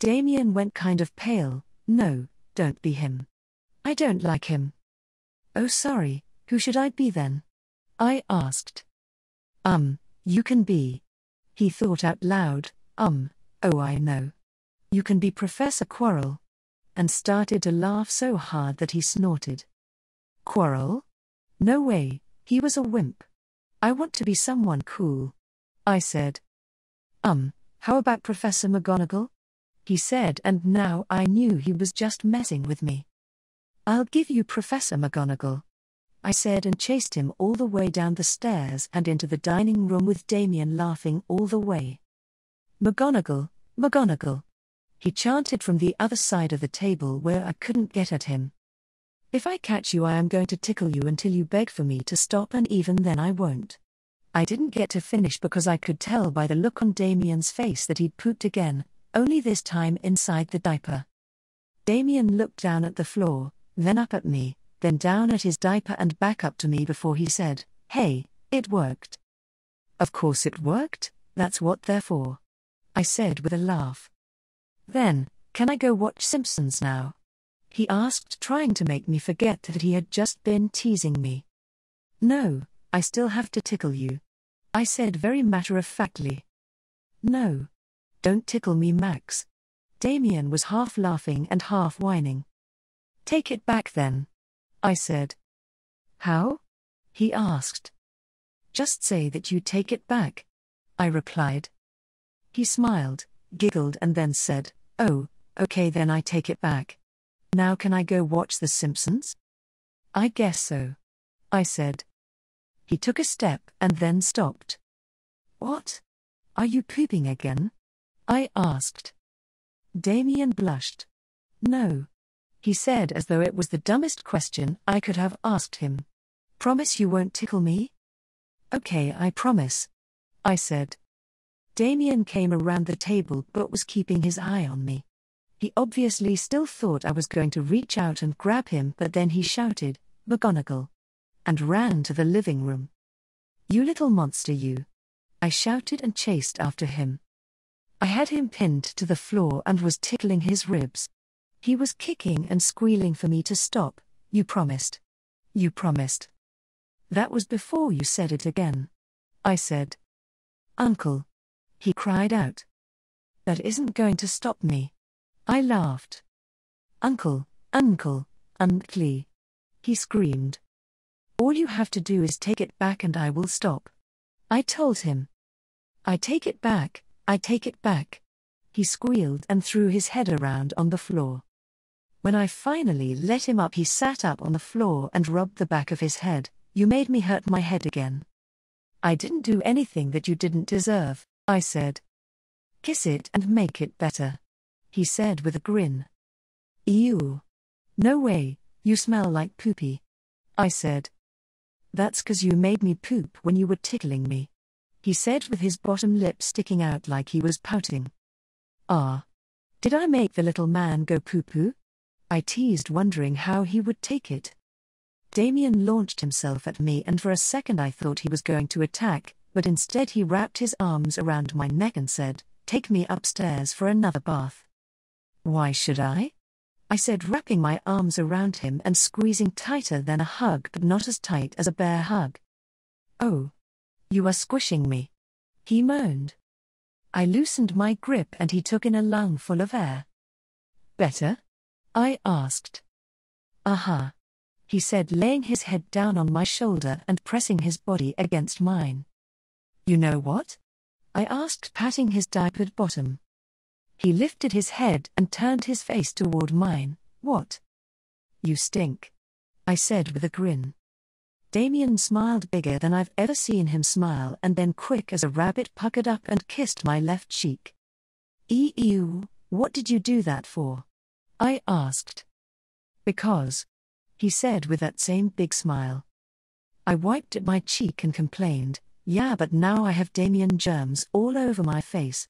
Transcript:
Damien went kind of pale. No, don't be him. I don't like him. Oh sorry, who should I be then? I asked. You can be. He thought out loud, oh I know. You can be Professor Quirrell. And started to laugh so hard that he snorted. Quirrell? No way, he was a wimp. I want to be someone cool. I said. How about Professor McGonagall? He said, and now I knew he was just messing with me. I'll give you Professor McGonagall, I said, and chased him all the way down the stairs and into the dining room with Damien laughing all the way. McGonagall, McGonagall, he chanted from the other side of the table where I couldn't get at him. If I catch you I am going to tickle you until you beg for me to stop, and even then I won't. I didn't get to finish because I could tell by the look on Damien's face that he'd pooped again, only this time inside the diaper. Damien looked down at the floor, then up at me, then down at his diaper and back up to me before he said, "Hey, it worked." Of course it worked, that's what they're for, I said with a laugh. Then, can I go watch Simpsons now? He asked, trying to make me forget that he had just been teasing me. No, I still have to tickle you, I said very matter-of-factly. No. Don't tickle me, Max. Damien was half laughing and half whining. Take it back then, I said. How? He asked. Just say that you take it back, I replied. He smiled, giggled and then said, "Oh, okay then I take it back. Now can I go watch The Simpsons?" I guess so, I said. He took a step and then stopped. What? Are you pooping again? I asked. Damien blushed. No, he said as though it was the dumbest question I could have asked him. Promise you won't tickle me? Okay, I promise, I said. Damien came around the table but was keeping his eye on me. He obviously still thought I was going to reach out and grab him, but then he shouted, "McGonagall," and ran to the living room. "You little monster you," I shouted and chased after him. I had him pinned to the floor and was tickling his ribs. He was kicking and squealing for me to stop. "You promised. You promised." "That was before you said it again," I said. "Uncle," he cried out. "That isn't going to stop me." I laughed. "Uncle, uncle, uncle," he screamed. "All you have to do is take it back and I will stop," I told him. "I take it back, I take it back," he squealed and threw his head around on the floor. When I finally let him up, he sat up on the floor and rubbed the back of his head. "You made me hurt my head again." "I didn't do anything that you didn't deserve," I said. "Kiss it and make it better," he said with a grin. "Ew. No way, you smell like poopy," I said. "That's 'cause you made me poop when you were tickling me," he said with his bottom lip sticking out like he was pouting. "Ah. Did I make the little man go poo-poo?" I teased, wondering how he would take it. Damien launched himself at me and for a second I thought he was going to attack, but instead he wrapped his arms around my neck and said, "Take me upstairs for another bath." "Why should I?" I said, wrapping my arms around him and squeezing tighter than a hug but not as tight as a bear hug. "Oh. You are squishing me," he moaned. I loosened my grip and he took in a lungful of air. "Better?" I asked. "Uh-huh," he said, laying his head down on my shoulder and pressing his body against mine. "You know what?" I asked, patting his diapered bottom. He lifted his head and turned his face toward mine. "What?" "You stink," I said with a grin. Damien smiled bigger than I've ever seen him smile and then quick as a rabbit puckered up and kissed my left cheek. "Ew, what did you do that for?" I asked. "Because," he said with that same big smile. I wiped at my cheek and complained, "Yeah, but now I have Damien germs all over my face."